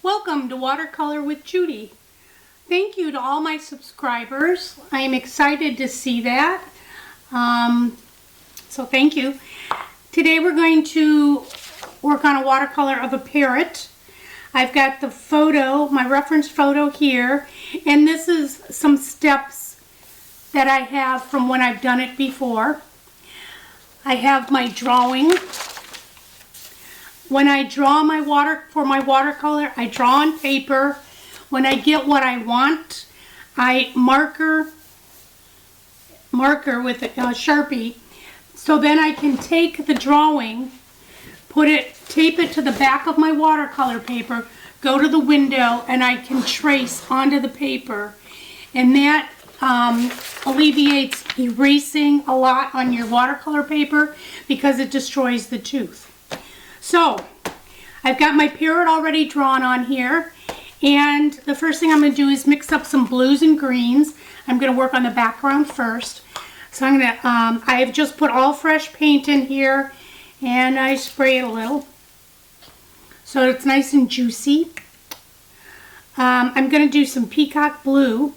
Welcome to Watercolor with Judy. Thank you to all my subscribers. I am excited to see that. So thank you. Today we're going to work on a watercolor of a parrot. I've got the photo, my reference photo here, and this is some steps that I have from when I've done it before. I have my drawing. When I draw my watercolor, I draw on paper. When I get what I want, I marker with a Sharpie. So then I can take the drawing, tape it to the back of my watercolor paper, go to the window, and I can trace onto the paper. And that alleviates erasing a lot on your watercolor paper because it destroys the tooth. So, I've got my parrot already drawn on here, and the first thing I'm going to do is mix up some blues and greens. I'm going to work on the background first. So I'm going to, I have just put all fresh paint in here, and I spray it a little so it's nice and juicy. I'm going to do some peacock blue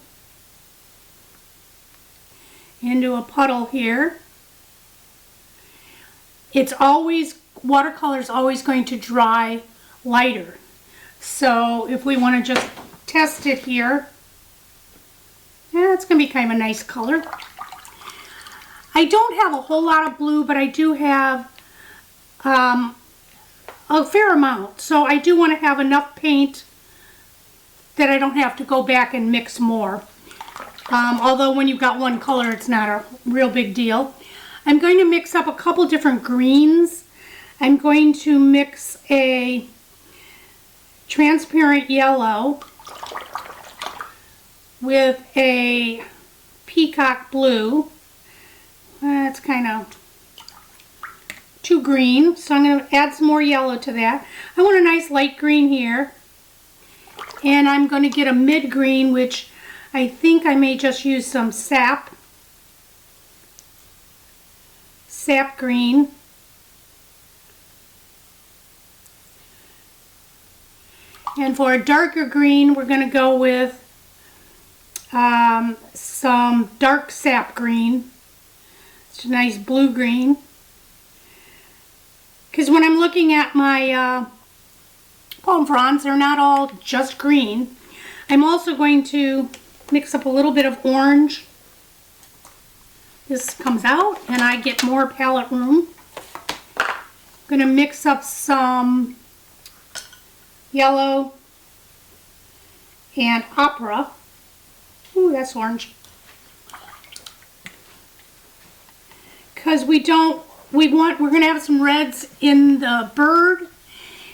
into a puddle here. Watercolor is always going to dry lighter. So if we want to just test it here, yeah, it's going to be kind of a nice color. I don't have a whole lot of blue, but I do have a fair amount. So I do want to have enough paint that I don't have to go back and mix more. Although when you've got one color, it's not a real big deal. I'm going to mix up a couple different greens. I'm going to mix a transparent yellow with a peacock blue. That's kind of too green, so I'm going to add some more yellow to that. I want a nice light green here. And I'm going to get a mid green, which I think I may just use some sap green. And for a darker green, we're going to go with some dark sap green. It's a nice blue green. Because when I'm looking at my palm fronds, they're not all just green. I'm also going to mix up a little bit of orange. This comes out and I get more palette room. I'm going to mix up some yellow and opera. Ooh, that's orange. Because we're going to have some reds in the bird,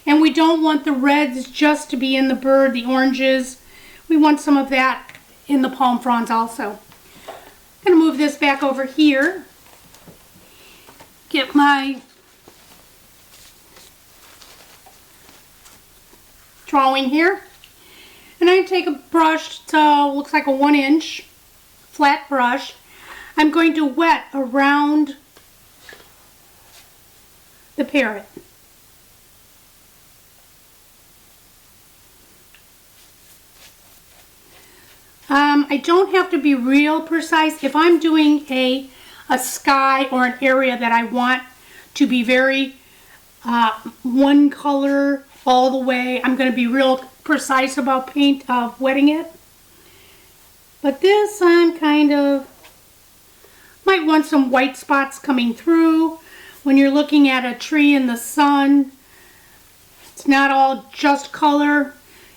and we don't want the reds just to be in the bird, the oranges. We want some of that in the palm fronds also. I'm going to move this back over here. Get my drawing here. And I take a brush, so looks like a 1-inch flat brush. I'm going to wet around the parrot. I don't have to be real precise. If I'm doing a sky or an area that I want to be very one color all the way, I'm going to be real precise about wetting it. But this I'm kind of might want some white spots coming through. When you're looking at a tree in the sun, it's not all just color.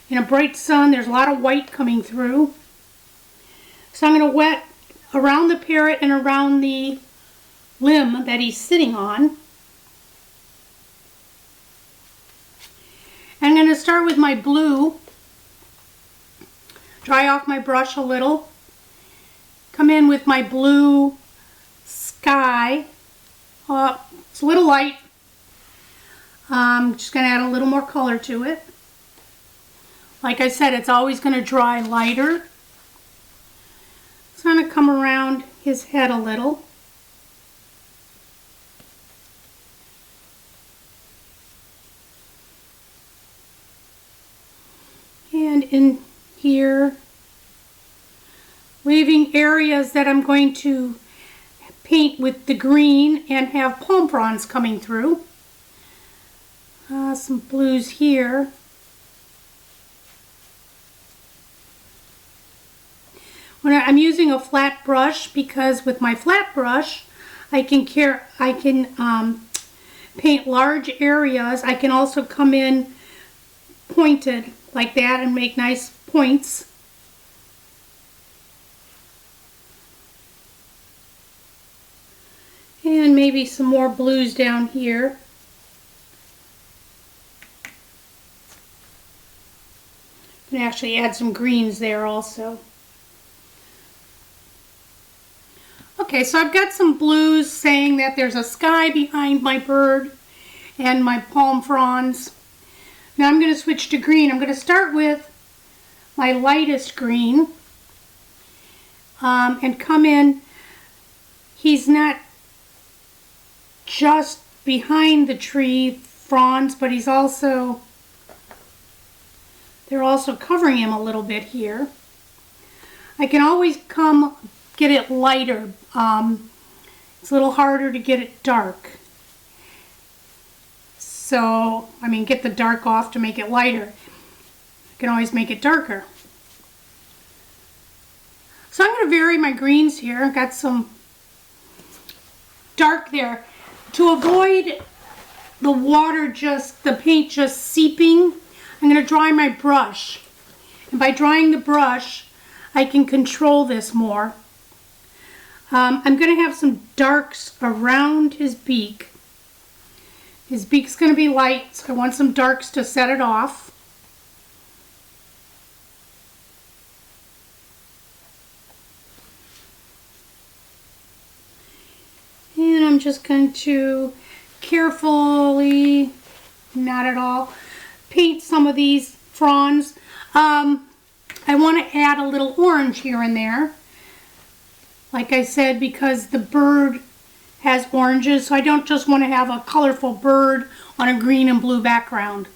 In a bright sun, there's a lot of white coming through. So I'm going to wet around the parrot and around the limb that he's sitting on. I'm going to start with my blue. Dry off my brush a little. Come in with my blue sky. It's a little light. I'm just going to add a little more color to it. Like I said, it's always going to dry lighter. So I'm going to come around his head a little. here, leaving areas that I'm going to paint with the green and have palm fronds coming through. Some blues here. I'm using a flat brush because with my flat brush I can paint large areas. I can also come in pointed like that and make nice points. And maybe some more blues down here. I can actually add some greens there also. Okay, so I've got some blues saying that there's a sky behind my bird and my palm fronds. Now I'm going to switch to green. I'm going to start with my lightest green and come in. He's not just behind the tree fronds, but he's also, they're also covering him a little bit here. I can always get it lighter. It's a little harder to get it dark. So, get the dark off to make it lighter. I can always make it darker. So I'm going to vary my greens here. I've got some dark there. To avoid the paint just seeping, I'm going to dry my brush. And by drying the brush, I can control this more. I'm going to have some darks around his beak. His beak's going to be light, so I want some darks to set it off. And I'm just going to carefully, not at all, paint some of these fronds. I want to add a little orange here and there. Like I said, because the bird has oranges, so I don't just want to have a colorful bird on a green and blue background.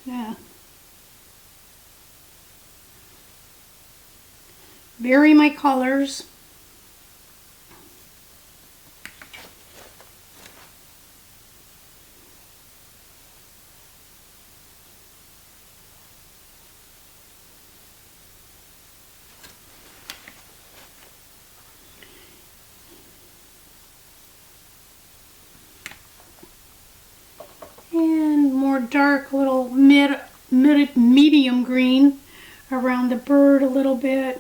Yeah. Vary my colors. Dark little medium green around the bird a little bit.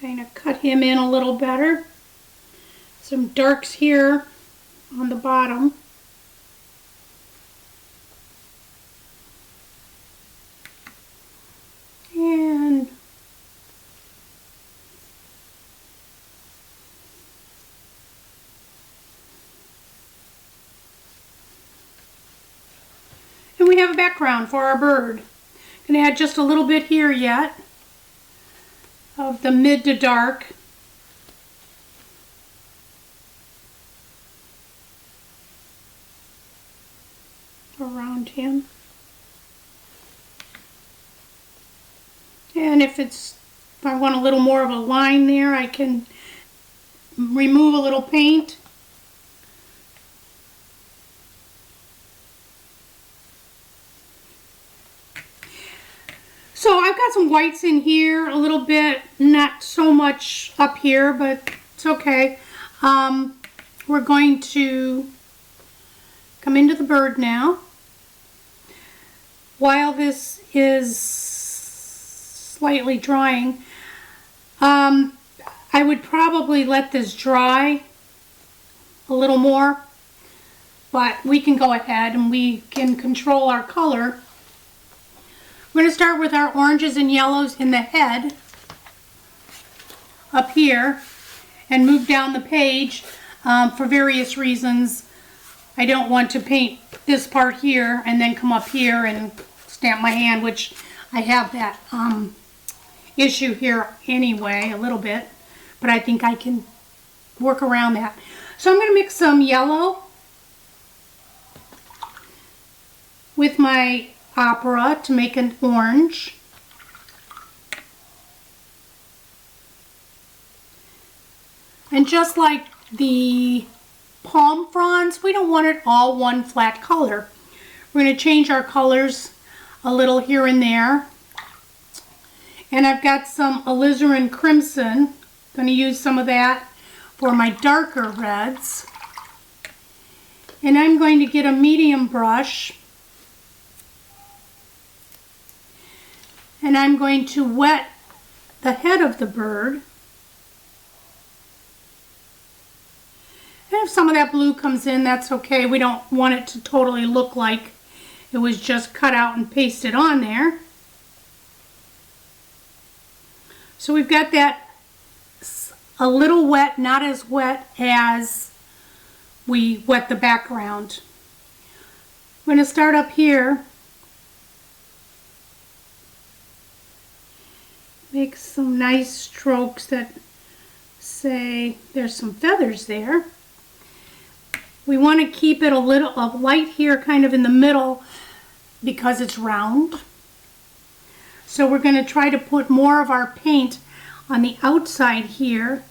Kind of cut him in a little better. Some darks here on the bottom. And we have a background for our bird. Going to add just a little bit here yet of the mid to dark. Around him. And if I want a little more of a line there, I can remove a little paint. So I've got some whites in here a little bit, not so much up here, but it's okay. We're going to come into the bird now. While this is slightly drying, I would probably let this dry a little more, but we can go ahead and we can control our color. We're going to start with our oranges and yellows in the head up here and move down the page for various reasons. I don't want to paint this part here and then come up here and stamp my hand, which I have that issue here anyway a little bit, but I think I can work around that. So I'm going to mix some yellow with my opera to make an orange. And just like the palm fronds, we don't want it all one flat color. We're going to change our colors a little here and there. And I've got some alizarin crimson. Going to use some of that for my darker reds. And I'm going to get a medium brush. And I'm going to wet the head of the bird. And if some of that blue comes in, that's okay. We don't want it to totally look like it was just cut out and pasted on there. So we've got that a little wet, not as wet as we wet the background. I'm going to start up here. Make some nice strokes that say there's some feathers there. We want to keep it a little light here kind of in the middle because it's round. So we're going to try to put more of our paint on the outside here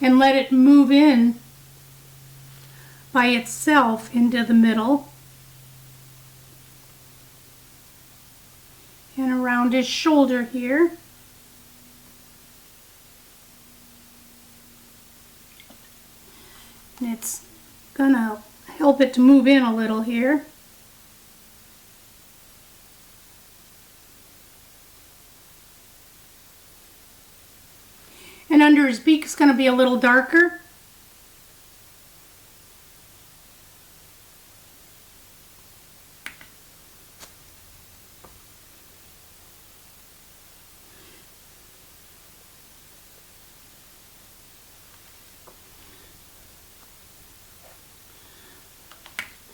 and let it move in by itself into the middle and around his shoulder here. And it's gonna help it to move in a little here. And under his beak is going to be a little darker.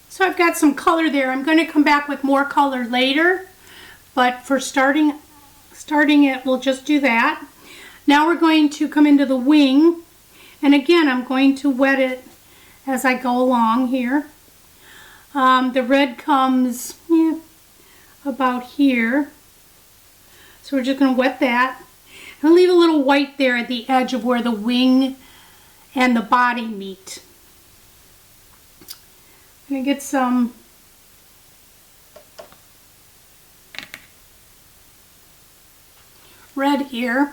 So I've got some color there. I'm going to come back with more color later, but for starting it, we'll just do that. Now we're going to come into the wing, and again I'm going to wet it as I go along here. The red comes about here, so we're just going to wet that. And leave a little white there at the edge of where the wing and the body meet. I'm going to get some red here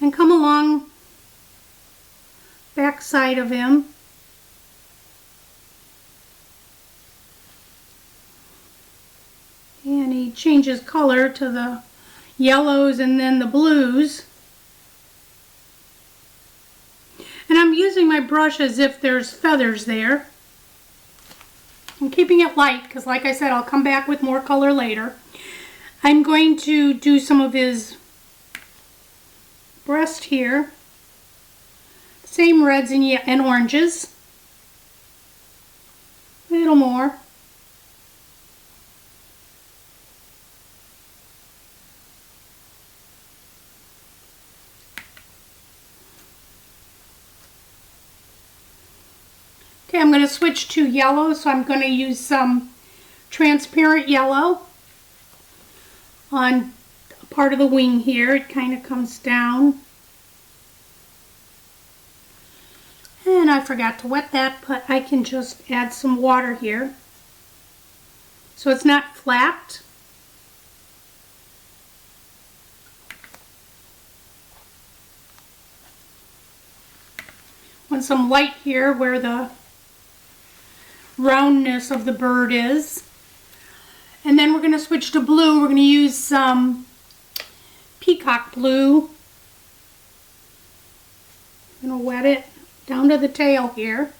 and come along back side of him. And he changes color to the yellows and then the blues. And I'm using my brush as if there's feathers there. I'm keeping it light because, like I said, I'll come back with more color later. I'm going to do some of his breast here. Same reds and oranges. A little more. Okay, I'm going to switch to yellow, so I'm going to use some transparent yellow on part of the wing here. It kind of comes down. And I forgot to wet that, but I can just add some water here so it's not flat. Want some light here where the roundness of the bird is. And then we're going to switch to blue. We're going to use some peacock blue. I'm going to wet it down to the tail here.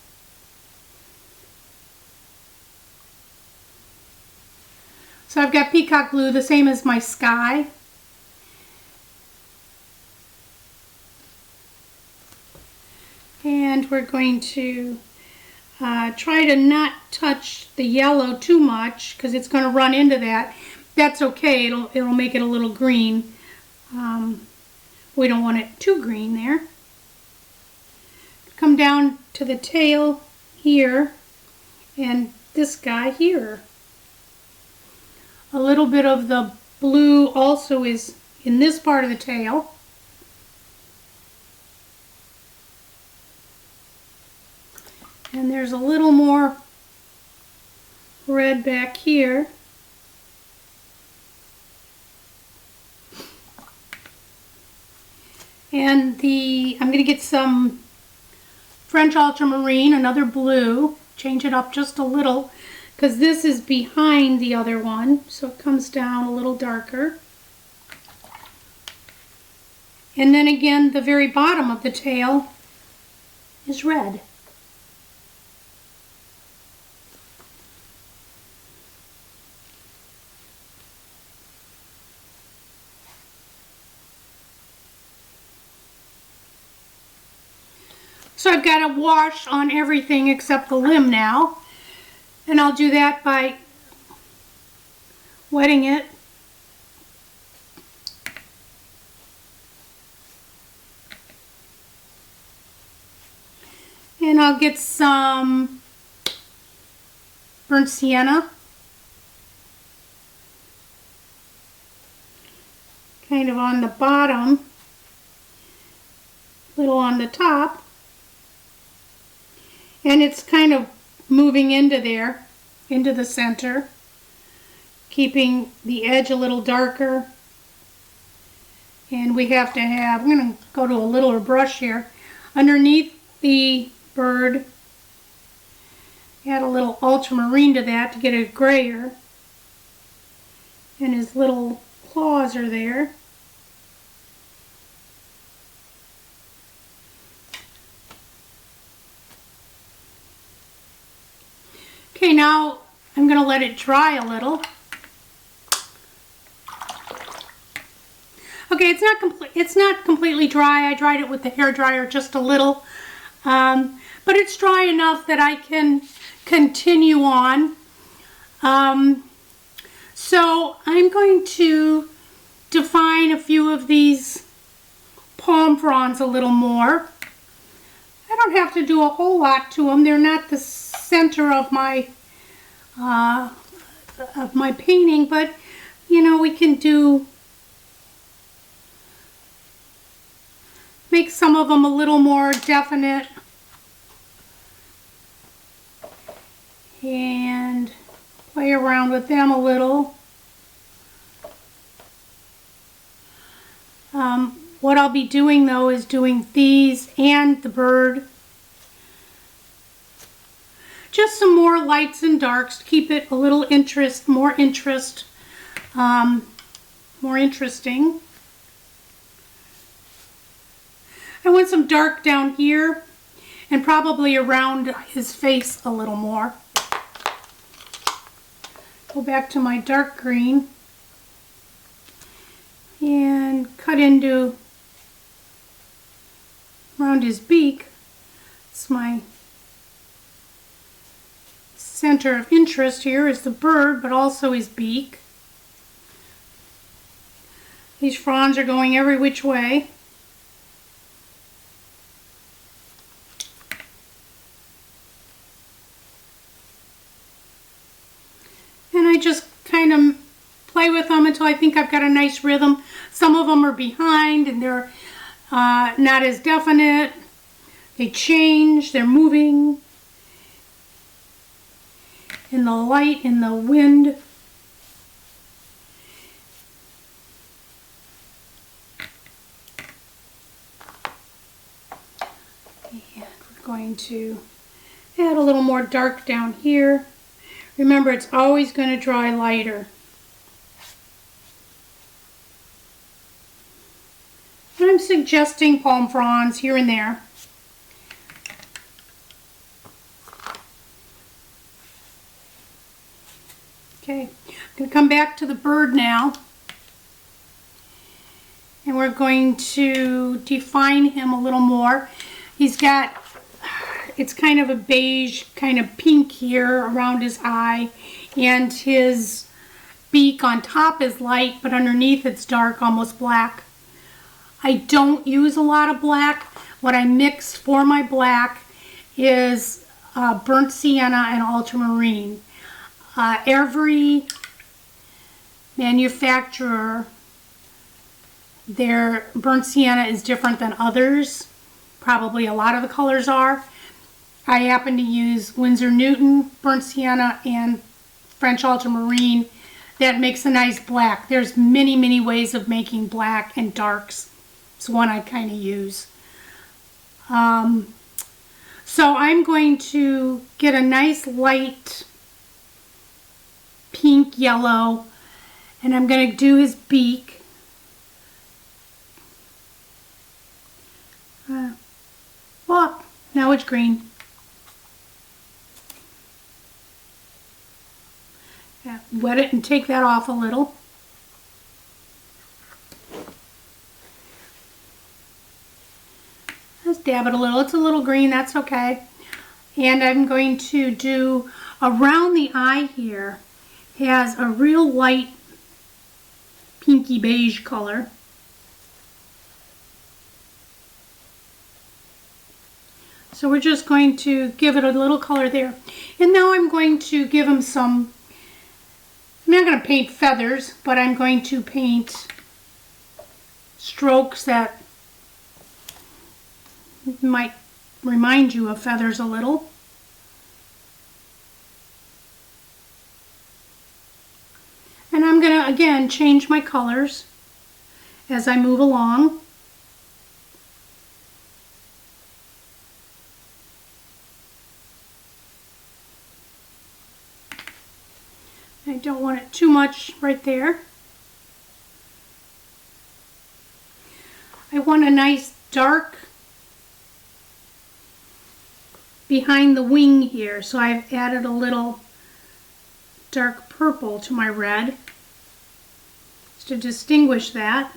So I've got peacock blue, the same as my sky. And we're going to try to not touch the yellow too much because it's going to run into that. That's okay, it'll make it a little green. We don't want it too green there. come down to the tail here and this guy here. A little bit of the blue also is in this part of the tail. And there's a little more red back here. And I'm going to get some French ultramarine, another blue, change it up just a little because this is behind the other one, so it comes down a little darker. And then again, the very bottom of the tail is red. So I've got a wash on everything except the limb now. And I'll do that by wetting it. And I'll get some burnt sienna. Kind of on the bottom, little on the top. And it's kind of moving into there, into the center, keeping the edge a little darker. And we have to have, I'm going to go to a littler brush here, underneath the bird, add a little ultramarine to that to get it grayer. And his little claws are there. Okay, now I'm going to let it dry a little. Okay, it's not completely dry. I dried it with the hair dryer just a little, but it's dry enough that I can continue on. So I'm going to define a few of these palm fronds a little more. I don't have to do a whole lot to them. They're not the center of my painting, but you know, we can make some of them a little more definite and play around with them a little. What I'll be doing though is doing these and the bird. Just some more lights and darks to keep it a little more interesting. I want some dark down here and probably around his face a little more. Go back to my dark green and cut into around his beak. It's my center of interest here is the bird, but also his beak. These fronds are going every which way. And I just kind of play with them until I think I've got a nice rhythm. Some of them are behind and they're not as definite. They change, they're moving in the light, in the wind. And we're going to add a little more dark down here. Remember, it's always going to dry lighter. And I'm suggesting palm fronds here and there. Okay, I'm going to come back to the bird now. And we're going to define him a little more. He's got, it's kind of a beige, kind of pink here around his eye. And his beak on top is light, but underneath it's dark, almost black. I don't use a lot of black, What I mix for my black is burnt sienna and ultramarine. Every manufacturer, their burnt sienna is different than others. Probably a lot of the colors are. I happen to use Winsor Newton burnt sienna and French ultramarine. That makes a nice black. There's many ways of making black and darks. It's one I kind of use. So I'm going to get a nice light pink yellow, and I'm going to do his beak. Well, now it's green. Yeah, wet it and take that off a little. Just dab it a little. It's a little green, that's okay. And I'm going to do around the eye here. Has a real light pinky beige color. So we're just going to give it a little color there. And now I'm going to give him some, I'm not going to paint feathers, but I'm going to paint strokes that might remind you of feathers a little. And I'm going to, again, change my colors as I move along. I don't want it too much right there. I want a nice dark behind the wing here, so I've added a little dark purple to my red just to distinguish that.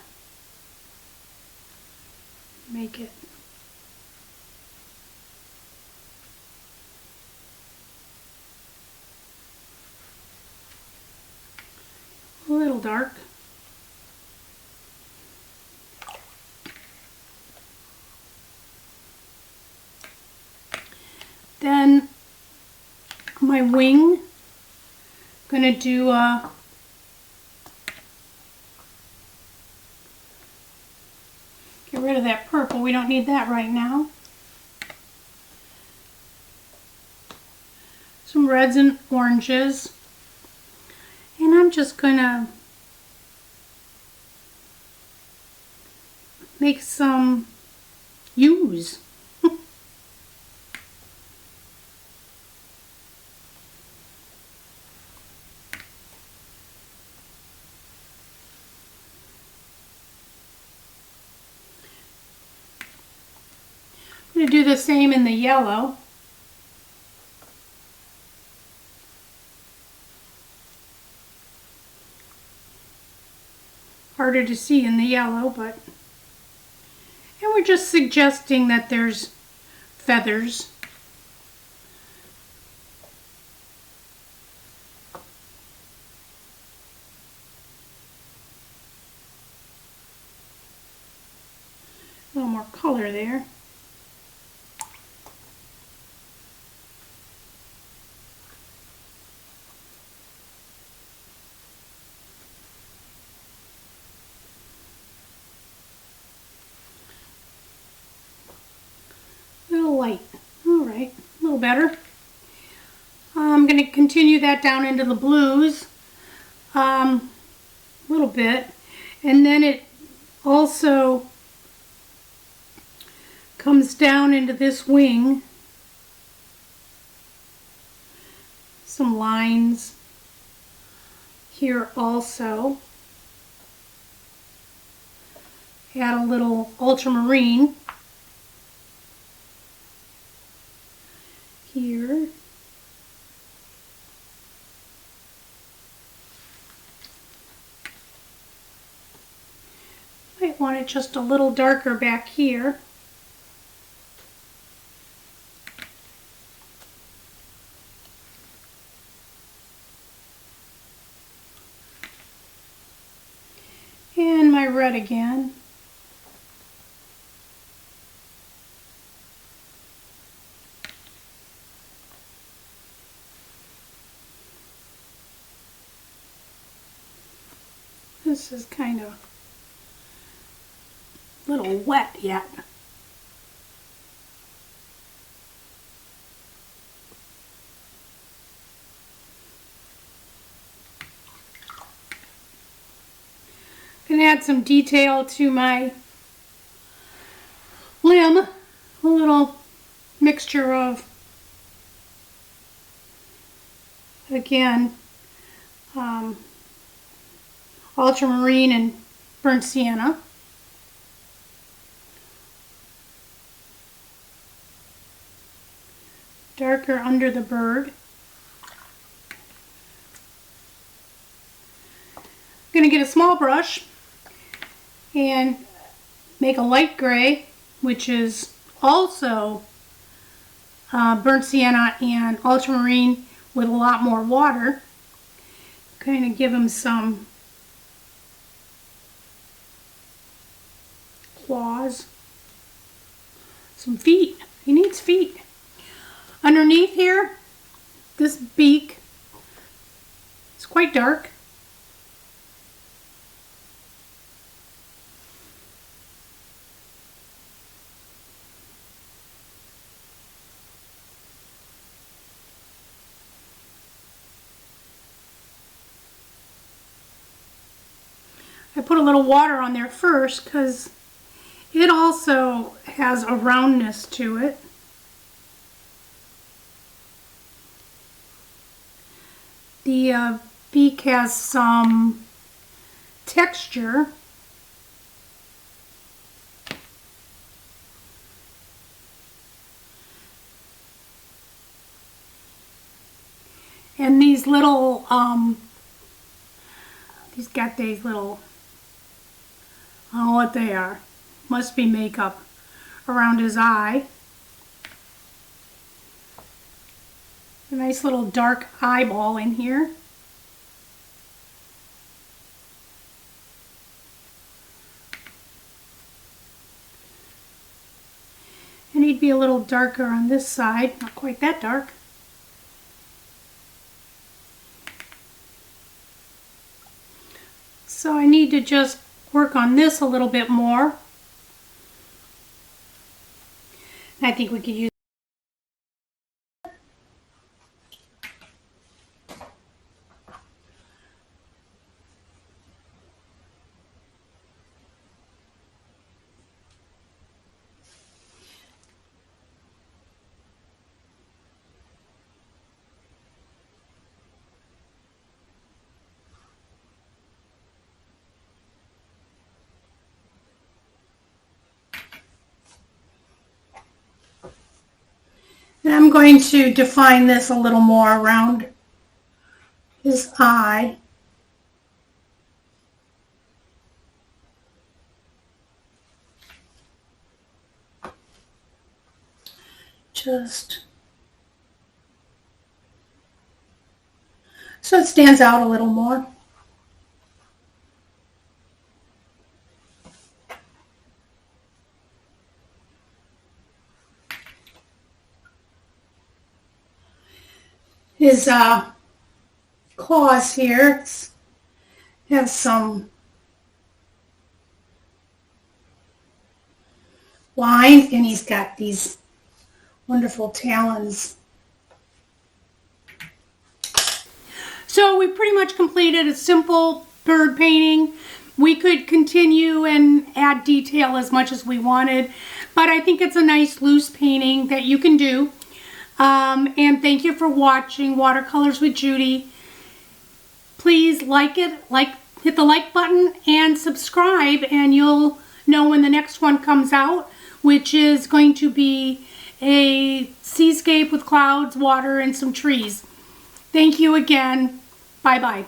Make it a little dark. Then my wing, I'm going to do get rid of that purple. We don't need that right now. Some reds and oranges. And I'm just going to make some hues. I'm going to do the same in the yellow. Harder to see in the yellow, but, and we're just suggesting that there's feathers. A little more color there. Light. All right, a little better. I'm going to continue that down into the blues a little bit, and then it also comes down into this wing. Some lines here also. Add a little ultramarine here. Might want it just a little darker back here. And my red again. This is kind of a little wet yet. Gonna add some detail to my limb. A little mixture of, again, ultramarine and burnt sienna. Darker under the bird. I'm going to get a small brush and make a light gray, which is also burnt sienna and ultramarine with a lot more water. Kind of give him some claws, some feet. He needs feet. Underneath here, this beak is quite dark. I put a little water on there first because it also has a roundness to it. The beak has some texture. And these little, he's got these little, I don't know what they are. Must be makeup around his eye. A nice little dark eyeball in here. And he'd be a little darker on this side, not quite that dark. So I need to just work on this a little bit more. I think we could use and I'm going to define this a little more around his eye. Just so it stands out a little more. His claws here have some lines, and he's got these wonderful talons. So we pretty much completed a simple bird painting. We could continue and add detail as much as we wanted, but I think it's a nice loose painting that you can do. And thank you for watching Watercolors with Judy. Please hit the like button and subscribe, and you'll know when the next one comes out, which is going to be a seascape with clouds, water, and some trees. Thank you again. Bye-bye.